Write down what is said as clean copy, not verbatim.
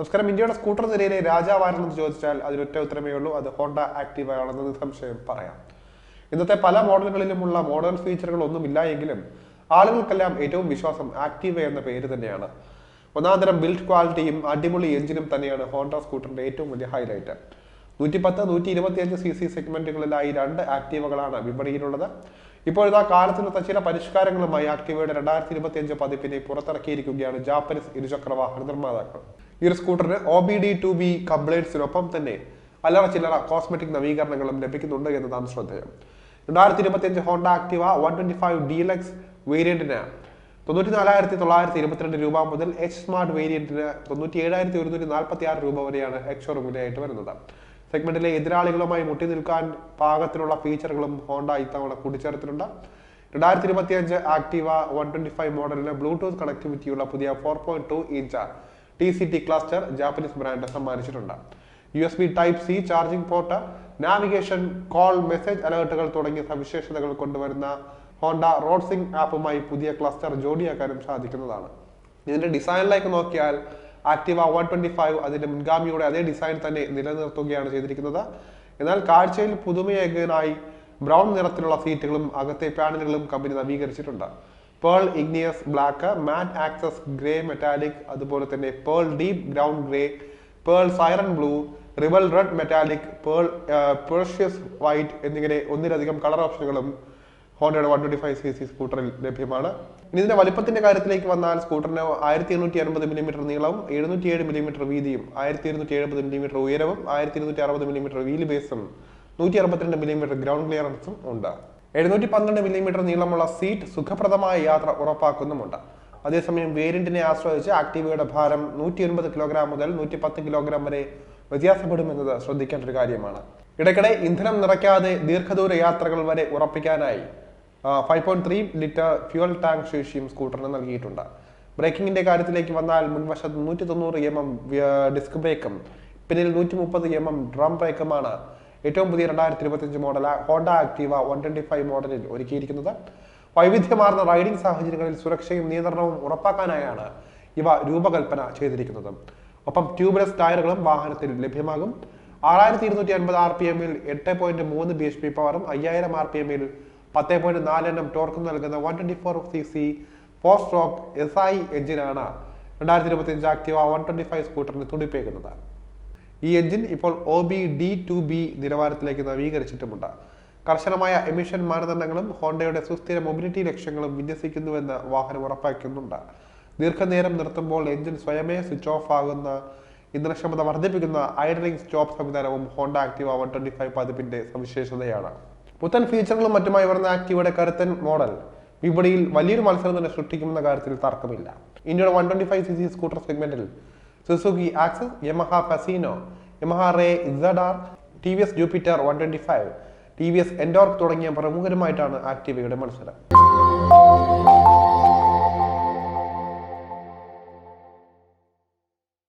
നമസ്കാരം. ഇന്ത്യയുടെ സ്കൂട്ടർ നിരയിലെ രാജാവാരെന്ന് ചോദിച്ചാൽ അതിനൊറ്റ ഉത്തരമേ ഉള്ളൂ, അത് ഹോണ്ട ആക്റ്റീവ ആണെന്ന് നിസ്സംശയം പറയാം. ഇന്നത്തെ പല മോഡലുകളിലുമുള്ള മോഡേൺ ഫീച്ചറുകൾ ഒന്നുമില്ല എങ്കിലും ആളുകൾക്കെല്ലാം ഏറ്റവും വിശ്വാസം ആക്റ്റീവ എന്ന പേര് തന്നെയാണ്. ഒന്നാന്തരം ബിൽഡ് ക്വാളിറ്റിയും അടിപൊളി എഞ്ചിനും തന്നെയാണ് ഹോണ്ട സ്കൂട്ടറിന്റെ ഏറ്റവും വലിയ ഹൈലൈറ്റ്. 110, 125 cc സെഗ്മെന്റുകളിലായി 2 ആക്റ്റീവകളാണ് വിപണിയിലുള്ളത്. ഇപ്പോഴത്തെ കാലത്തിനൊത്ത ചില പരിഷ്കാരങ്ങളുമായി ആക്റ്റീവയുടെ 2025 പതിപ്പിനെ പുറത്തിറക്കിയിരിക്കുകയാണ് ജാപ്പനീസ് ഇരുചക്ര വാഹന നിർമ്മാതാക്കൾ. ഈ ഒരു സ്കൂട്ടറിന് OBD2B കംപ്ലൈൻസിനൊപ്പം തന്നെ അല്ലറ ചില്ലറ കോസ്മെറ്റിക് നവീകരണങ്ങളും ലഭിക്കുന്നുണ്ട് എന്നതാണ് ശ്രദ്ധേയം. 2025 ഹോണ്ട ആക്റ്റീവ 125 ഡീലക്സ് വേരിയന്റിന് 94,922 രൂപ മുതൽ എച്ച് സ്മാർട്ട് വേരിയന്റിന് 97,146 രൂപ വരെയാണ് എക്സ്ഷോറൂം വിലയായിട്ട് വരുന്നത്. സെഗ്മെന്റിലെ എതിരാളികളുമായി മുട്ടി നിൽക്കാൻ പാകത്തിലുള്ള ഫീച്ചറുകളും ഹോണ്ട ഇത്തവണ കൂട്ടിച്ചേർത്തിട്ടുണ്ട്. 2025 ആക്റ്റീവ 125 മോഡലിന് ബ്ലൂടൂത്ത് കണക്ടിവിറ്റിയുള്ള പുതിയ 4.2 inch TCT cluster Japanese brand സമ്മാനിച്ചിട്ടുണ്ട്. USB Type-C charging port, navigation, call, message അലേർട്ടുകൾ തുടങ്ങിയ സവിശേഷതകൾ കൊണ്ടുവരുന്ന ഹോണ്ട റോഡ്സിംഗ് ആപ്പുമായി പുതിയ ക്ലസ്റ്റർ ജോഡിയാക്കാനും സാധിക്കുന്നതാണ്. ഇതിന്റെ ഡിസൈനിലേക്ക് നോക്കിയാൽ ആക്റ്റീവ 125 അതിന്റെ മുൻഗാമിയുടെ അതേ ഡിസൈൻ തന്നെ നിലനിർത്തുകയാണ് ചെയ്തിരിക്കുന്നത്. എന്നാൽ കാഴ്ചയിൽ പുതുമയേകാനായി ബ്രൗൺ നിറത്തിലുള്ള സീറ്റുകളും അകത്തെ പാനലുകളും കമ്പനി നവീകരിച്ചിട്ടുണ്ട്. Pearl igneous black, matte axis grey metallic, അതുപോലെ തന്നെ pearl deep ground grey, pearl siren blue, റിവൽ red metallic, pearl precious white എന്നിങ്ങനെ ഒന്നിലധികം കളർ ഓപ്ഷനുകളും ഹോണ്ടയുടെ 125 cc സ്കൂട്ടറിൽ ലഭ്യമാണ്. ഇനി ഇതിന്റെ വലിപ്പത്തിന്റെ കാര്യത്തിലേക്ക് വന്നാൽ സ്കൂട്ടറിന് 1880 mm നീളവും 707 mm വീതിയും 1270 mm ഉയരവും 1260 mm വീൽ ബേസും 162 mm ഗ്രൗണ്ട് ക്ലിയറൻസും ഉണ്ട്. 712 mm നീളമുള്ള സീറ്റ് സുഖപ്രദമായ യാത്ര ഉറപ്പാക്കുന്നുമുണ്ട്. അതേസമയം വേരിയന്റിനെ ആശ്രയിച്ച് ആക്റ്റീവയുടെ ഭാരം 109 കിലോഗ്രാം മുതൽ 110 കിലോഗ്രാം വരെ വ്യത്യാസപ്പെടുമെന്നത് ശ്രദ്ധിക്കേണ്ട ഒരു കാര്യമാണ്. ഇടയ്ക്കിടെ ഇന്ധനം നിറയ്ക്കാതെ ദീർഘദൂര യാത്രകൾ വരെ ഉറപ്പിക്കാനായി 5.3 ലിറ്റർ ഫ്യൂൽ ടാങ്ക് ശേഷിയും സ്കൂട്ടറിന് നൽകിയിട്ടുണ്ട്. ബ്രേക്കിംഗിന്റെ കാര്യത്തിലേക്ക് വന്നാൽ മുൻവശത്ത് 190 mm ഡിസ്ക് ബ്രേക്കും പിന്നിൽ 130 mm ഡ്രം ബ്രേക്കുമാണ് ഏറ്റവും പുതിയ 2025 മോഡൽ ഹോണ്ട ആക്റ്റീവ 125 മോഡലിൽ ഒരുക്കിയിരിക്കുന്നത്. വൈവിധ്യമാർന്ന റൈഡിംഗ് സാഹചര്യങ്ങളിൽ സുരക്ഷയും നിയന്ത്രണവും ഉറപ്പാക്കാനായാണ് ഇവ രൂപകൽപ്പന ചെയ്തിരിക്കുന്നത്. ഒപ്പം ട്യൂബ്ലെസ് ടയറുകളും വാഹനത്തിൽ ലഭ്യമാകും. 6250 RPM-ൽ 8.3 bhp പവറും 5000 RPM-ൽ 10.4 Nm ടോർക്കും നൽകുന്ന 124 cc 4 സ്ട്രോക്ക് SI എഞ്ചിനാണ് 2025 ആക്റ്റീവ 125 സ്കൂട്ടറിന് തുടിപ്പേക്കുന്നത്. ഈ എഞ്ചിൻ ഇപ്പോൾ OBD2B നിലവാരത്തിലേക്ക് നവീകരിച്ചിട്ടുമുണ്ട്. കർശനമായ എമിഷൻ മാനദണ്ഡങ്ങളും ഹോണ്ടയുടെ സുസ്ഥിര മൊബിലിറ്റി ലക്ഷ്യങ്ങളും വിന്യസിക്കുന്നുവെന്ന് വാഹനം ഉറപ്പാക്കുന്നുണ്ട്. ദീർഘനേരം നിർത്തുമ്പോൾ എഞ്ചിൻ സ്വയമേ സ്വിച്ച് ഓഫ് ആകുന്ന ഇന്ധനക്ഷമത വർദ്ധിപ്പിക്കുന്ന ഐഡലിംഗ് സ്റ്റോപ്പ് സംവിധാനവും ഹോണ്ട ആക്റ്റീവ 125 പതിപ്പിന്റെ സവിശേഷതയാണ്. പുത്തൻ ഫീച്ചറുകളും മറ്റുമായി വരുന്ന ആക്റ്റീവയുടെ കരുത്തൻ മോഡൽ വിപണിയിൽ വലിയൊരു മത്സരം തന്നെ സൃഷ്ടിക്കുമെന്ന കാര്യത്തിൽ തർക്കമില്ല. ഇന്ത്യയുടെ 125 cc സ്കൂട്ടർ സെഗ്മെന്റിൽ Suzuki Access, Yamaha Fascino, Yamaha Ray ZR, TVS Jupiter 125, TVS Ntorq തുടങ്ങിയ പ്രമുഖരുമായിട്ടാണ് ആക്റ്റീവയുടെ മത്സരം.